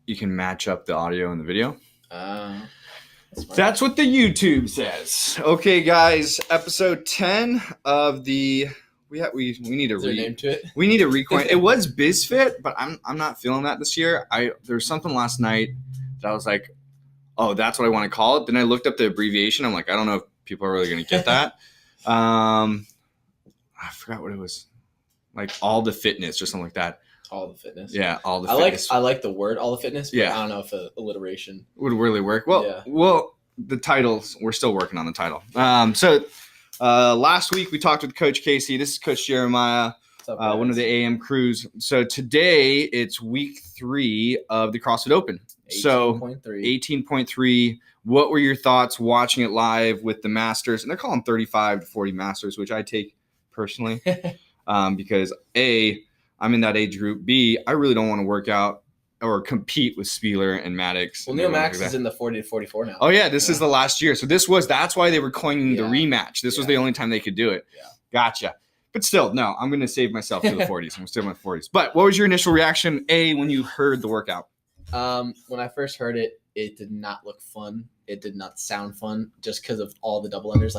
you can match up the audio and the video. That's what the YouTube says. Okay, guys, episode 10 of the we need Is there a name to it? We need a recoin. It was BizFit, but I'm not feeling that this year. There was something last night that I was like, oh, that's what I want to call it. Then I looked up the abbreviation. I'm like, I don't know if people are really going to get that. I forgot what it was. Like All the Fitness or something like that. All the Fitness. Yeah, All the Fitness. I like the word All the Fitness, but yeah. I don't know if alliteration would really work. Well, the titles, we're still working on the title. So last week we talked with Coach Casey. This is Coach Jeremiah, one of the AM crews. So today it's week 3 of the CrossFit Open. 18.3. What were your thoughts watching it live with the Masters? And they're calling 35 to 40 Masters, which I take personally because A, I'm in that age group. B, I really don't want to work out or compete with Spieler and Maddox. Well, Neil Max is in the 40 to 44 now. Oh, yeah. This is the last year. So that's why they were claiming the rematch. This was the only time they could do it. Yeah. Gotcha. But still, no, I'm going to save myself to the 40s. I'm still in my 40s. But what was your initial reaction, A, when you heard the workout? When I first heard it, it did not look fun. It did not sound fun just because of all the double unders.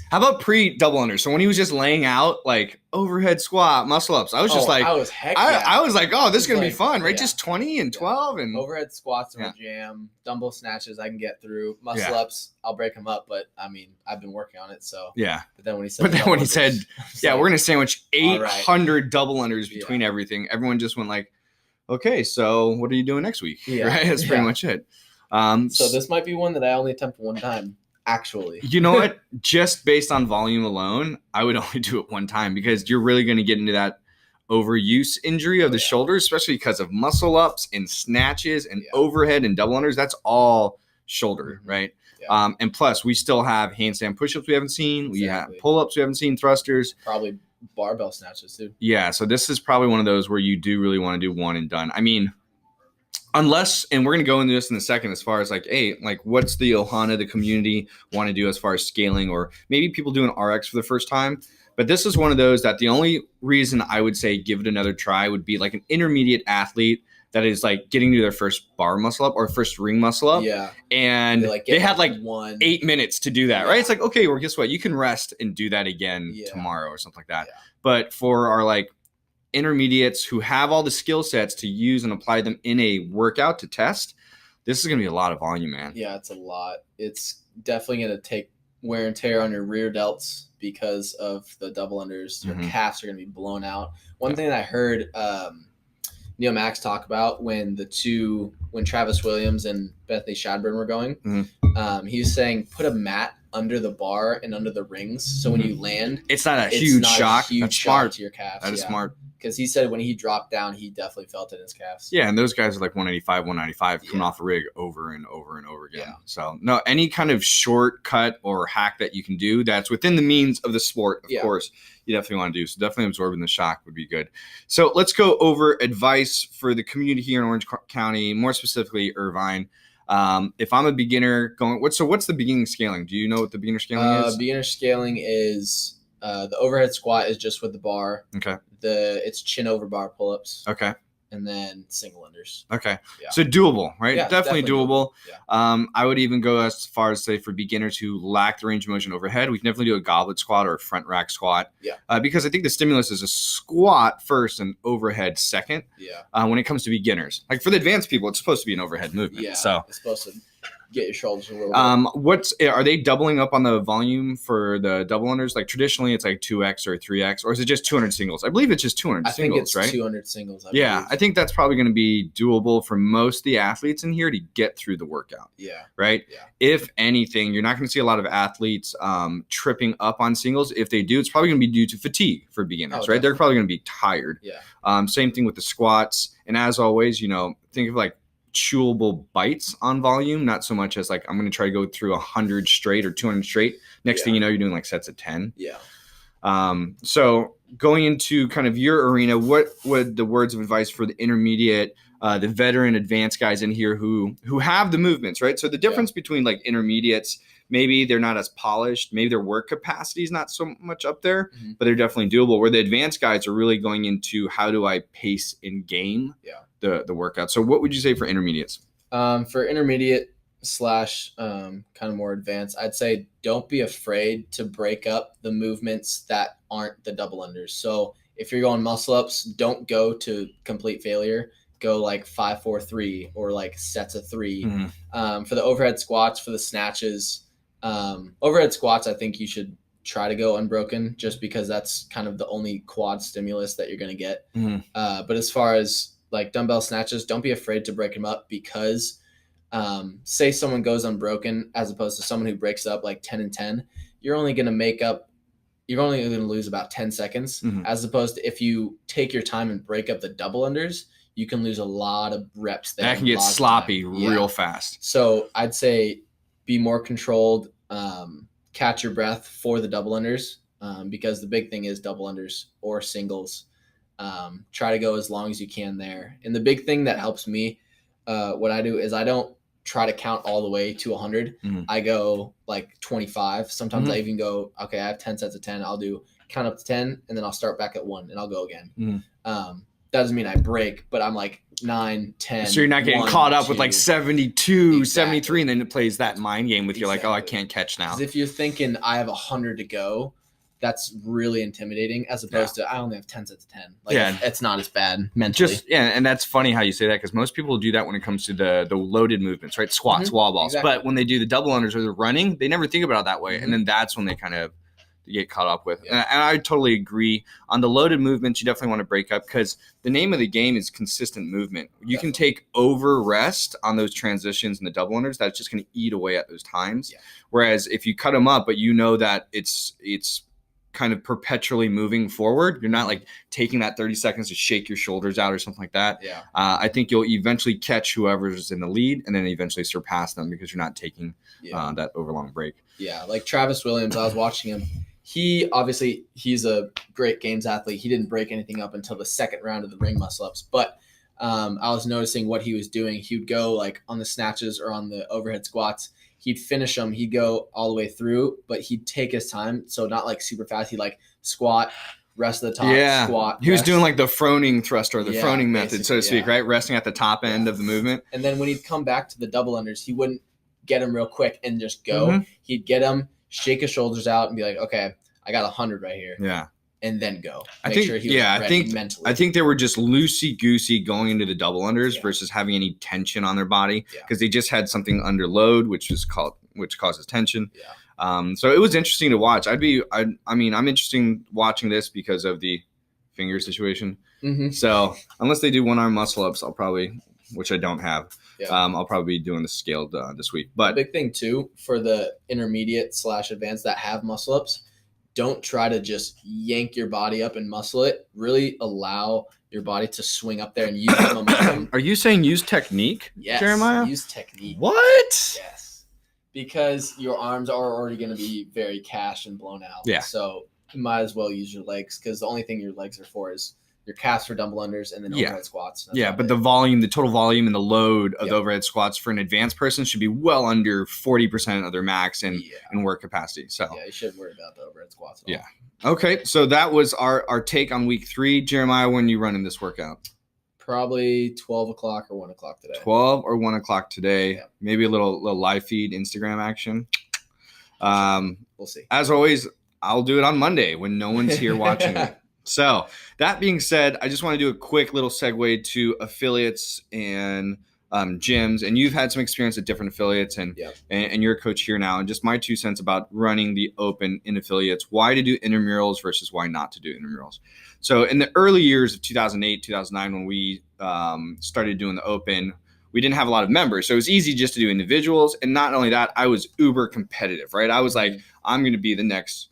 How about pre-double unders? So when he was just laying out like overhead squat, muscle ups, I was just like, I was like, oh, this is going to be fun, right? Yeah. Just 20 and 12 and overhead squats are a jam. Dumbbell snatches I can get through. Muscle ups, I'll break them up, but I mean, I've been working on it, so yeah. But then when he said, we're going to sandwich 800 double unders between everything. Everyone just went like, okay, so what are you doing next week? Yeah. Right? That's pretty much it. So this might be one that I only attempt one time, actually. You know what? Just based on volume alone, I would only do it one time because you're really going to get into that overuse injury of the shoulders, especially because of muscle ups and snatches and overhead and double unders. That's all shoulder, right? Yeah. And plus, we still have handstand push-ups we haven't seen. We have pull-ups we haven't seen, thrusters. Probably barbell snatches too. Yeah, so this is probably one of those where you do really want to do one and done. I mean, unless, and we're going to go into this in a second as far as like, hey, like what's the Ohana, the community want to do as far as scaling, or maybe people doing RX for the first time. But this is one of those that the only reason I would say give it another try would be like an intermediate athlete that is like getting to their first bar muscle up or first ring muscle up. Yeah. And they had like 8 minutes to do that, right? It's like, okay, well, guess what? You can rest and do that again tomorrow or something like that. Yeah. But for our like intermediates who have all the skill sets to use and apply them in a workout to test, this is going to be a lot of volume, man. Yeah, it's a lot. It's definitely going to take wear and tear on your rear delts because of the double unders. Your calves are going to be blown out. One thing that I heard Neil Max talk about when Travis Williams and Bethany Shadburn were going, he was saying put a mat under the bar and under the rings, so when you land, it's not a huge shock. That's smart to your calves. That is smart. Because he said when he dropped down, he definitely felt it in his calves. Yeah, and those guys are like 185, 195 coming off a rig over and over and over again. Yeah. So, no, any kind of shortcut or hack that you can do that's within the means of the sport, of course, you definitely want to do. So definitely absorbing the shock would be good. So let's go over advice for the community here in Orange County, more specifically Irvine. If I'm a beginner what's the beginning scaling? Do you know what the beginner scaling is? Beginner scaling is the overhead squat is just with the bar. Okay. It's chin over bar pull-ups. Okay. And then single unders. Okay. Yeah. So doable, right? Yeah, definitely doable. Yeah. I would even go as far as say for beginners who lack the range of motion overhead, we can definitely do a goblet squat or a front rack squat. Yeah. Because I think the stimulus is a squat first and overhead second. Yeah. When it comes to beginners, like for the advanced people, it's supposed to be an overhead movement. Yeah. So it's supposed to get your shoulders a little bit. Are they doubling up on the volume for the double unders? Like traditionally it's like 2x or 3x, or is it just 200 singles? I believe it's just 200 singles, right? I think it's 200 singles. I think that's probably going to be doable for most of the athletes in here to get through the workout. Yeah. Right? Yeah. If anything, you're not going to see a lot of athletes tripping up on singles. If they do, it's probably going to be due to fatigue for beginners, right? Definitely. They're probably going to be tired. Yeah. Same thing with the squats. And as always, think of like chewable bites on volume, not so much as like I'm going to try to go through 100 straight or 200 straight. Next thing you know, you're doing like sets of 10. Yeah. So going into kind of your arena, what would the words of advice for the intermediate, the veteran, advanced guys in here who have the movements, right? So the difference between like intermediates, maybe they're not as polished, maybe their work capacity is not so much up there, but they're definitely doable. Where the advanced guys are really going into how do I pace in game the workout. So what would you say for intermediates? For intermediate / kind of more advanced, I'd say don't be afraid to break up the movements that aren't the double unders. So if you're going muscle ups, don't go to complete failure. Go like 5-4-3 or like sets of 3. For the overhead squats, for the snatches, overhead squats, I think you should try to go unbroken just because that's kind of the only quad stimulus that you're going to get. But as far as like dumbbell snatches, don't be afraid to break them up because say someone goes unbroken as opposed to someone who breaks up like 10 and 10, you're only going to lose about 10 seconds as opposed to if you take your time and break up the double unders, you can lose a lot of reps there. That can get sloppy real fast. So I'd say be more controlled, catch your breath for the double unders because the big thing is double unders or singles. Try to go as long as you can there. And the big thing that helps me, what I do is I don't try to count all the way to 100. I go like 25. Sometimes I even go, okay, I have 10 sets of 10. I'll do count up to 10 and then I'll start back at 1 and I'll go again. That doesn't mean I break, but I'm like 9, 10. So you're not getting caught up with like 72, Exactly. 73, and then it plays that mind game with you like, oh, I can't catch now. 'Cause if you're thinking I have 100 to go, that's really intimidating as opposed to I only have 10 sets of 10. Like it's not as bad mentally. And that's funny how you say that because most people do that when it comes to the loaded movements, right? Squats, wall balls. Exactly. But when they do the double unders or the running, they never think about it that way. And then that's when they kind of get caught up with. And I totally agree. On the loaded movements, you definitely want to break up because the name of the game is consistent movement. You can take over rest on those transitions and the double unders. That's just going to eat away at those times. Whereas if you cut them up, but you know that it's kind of perpetually moving forward, you're not like taking that 30 seconds to shake your shoulders out or something like that. I think you'll eventually catch whoever's in the lead and then eventually surpass them because you're not taking that overlong break. Like Travis Williams, I was watching him. He's a great games athlete. He didn't break anything up until the second round of the ring muscle ups. But I was noticing what he was doing. He would go like on the snatches or on the overhead squats. He'd finish them. He'd go all the way through, but he'd take his time. So not like super fast. He'd like squat, rest of the top, squat. He was doing like the Froning thrust or the Froning method, so to speak, right? Resting at the top end of the movement. And then when he'd come back to the double unders, he wouldn't get him real quick and just go. He'd get him, shake his shoulders out and be like, okay, I got 100 right here. And then go. Make sure he was ready mentally. I think they were just loosey-goosey going into the double unders versus having any tension on their body because they just had something under load, which causes tension. So it was interesting to watch. I'm interested watching this because of the finger situation. So unless they do one-arm muscle-ups, I'll probably, which I don't have, I'll probably be doing the scaled this week. But the big thing, too, for the intermediate / advanced that have muscle-ups, don't try to just yank your body up and muscle it. Really allow your body to swing up there and use the momentum. Are you saying use technique, Jeremiah? Use technique. What? Yes. Because your arms are already going to be very cashed and blown out. So you might as well use your legs because the only thing your legs are for is your calves for dumbbell unders and then overhead squats. But the total volume and the load of the overhead squats for an advanced person should be well under 40% of their max and work capacity. So you shouldn't worry about the overhead squats at all. Okay, so that was our take on week 3. Jeremiah, when are you running this workout? Probably 12 o'clock or 1 o'clock today. 12 or 1 o'clock today. Maybe a little live feed Instagram action. We'll see. As always, I'll do it on Monday when no one's here watching it. So that being said, I just want to do a quick little segue to affiliates and gyms. And you've had some experience at different affiliates and you're a coach here now. And just my 2 cents about running the open in affiliates, why to do intramurals versus why not to do intramurals. So in the early years of 2008, 2009, when we started doing the open, we didn't have a lot of members. So it was easy just to do individuals. And not only that, I was uber competitive, right? I was like, I'm going to be the next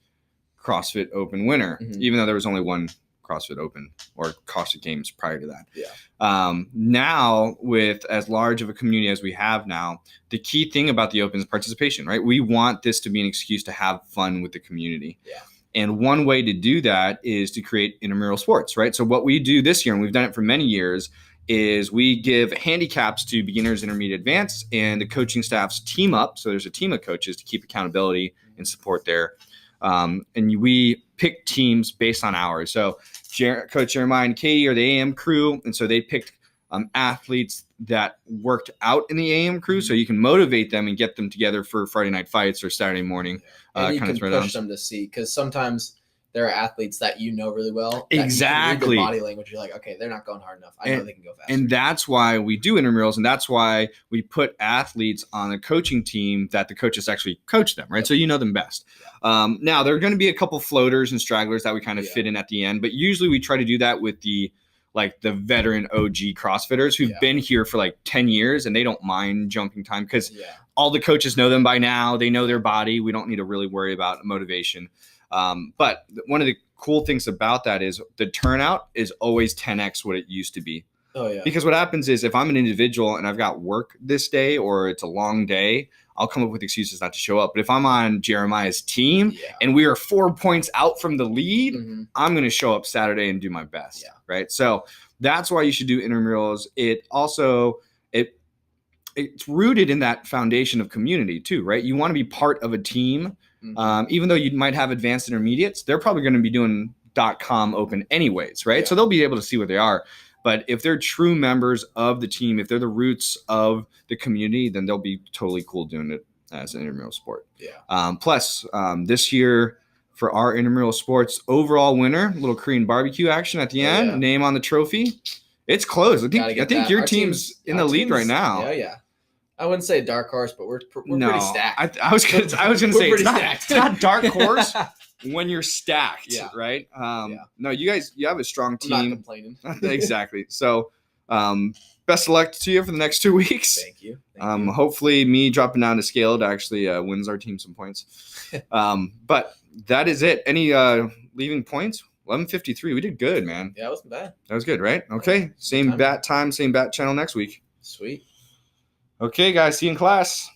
CrossFit Open winner, even though there was only one CrossFit Open or CrossFit Games prior to that. Now, with as large of a community as we have now, the key thing about the Open is participation, right? We want this to be an excuse to have fun with the community. And one way to do that is to create intramural sports, right? So what we do this year, and we've done it for many years, is we give handicaps to beginners, intermediate, advanced, and the coaching staffs team up. So there's a team of coaches to keep accountability and support there. And we pick teams based on hours. So Coach Jeremiah and Katie are the AM crew. And so they picked athletes that worked out in the AM crew, so you can motivate them and get them together for Friday night fights or Saturday morning. And you can push them to see, because sometimes there are athletes that you know really well. Exactly. You can read their body language. You're like, okay, they're not going hard enough. I know they can go faster. And that's why we do intramurals, and that's why we put athletes on a coaching team that the coaches actually coach them, right? Yep. So you know them best. Now, there are going to be a couple floaters and stragglers that we kind of fit in at the end, but usually we try to do that with the veteran OG CrossFitters who've been here for like 10 years and they don't mind jumping time because all the coaches know them by now. They know their body. We don't need to really worry about motivation. But one of the cool things about that is the turnout is always 10x what it used to be. Oh, yeah. Because what happens is if I'm an individual and I've got work this day or it's a long day, I'll come up with excuses not to show up. But if I'm on Jeremiah's team and we are 4 points out from the lead, I'm going to show up Saturday and do my best. Yeah. Right. So that's why you should do intramurals. It also, it's rooted in that foundation of community too, right? You want to be part of a team. Even though you might have advanced intermediates, they're probably going to be doing .com open anyways, right? So they'll be able to see where they are. But if they're true members of the team, if they're the roots of the community, then they'll be totally cool doing it as an intramural sport. Yeah. Plus, this year for our intramural sports overall winner, little Korean barbecue action at the end, name on the trophy. It's close. I think your team's in the lead right now. Yeah, yeah. I wouldn't say dark horse, but we're pretty stacked. I was gonna say it's not dark horse when you're stacked, right? No, you have a strong team. I'm not complaining. Exactly. So, best of luck to you for the next 2 weeks. Thank you. Hopefully, me dropping down to scaled actually wins our team some points. But that is it. Any leaving points? 11:53. We did good, man. Yeah, it wasn't bad. That was good, right? Okay. Same bat time, same bat channel next week. Sweet. Okay, guys. See you in class.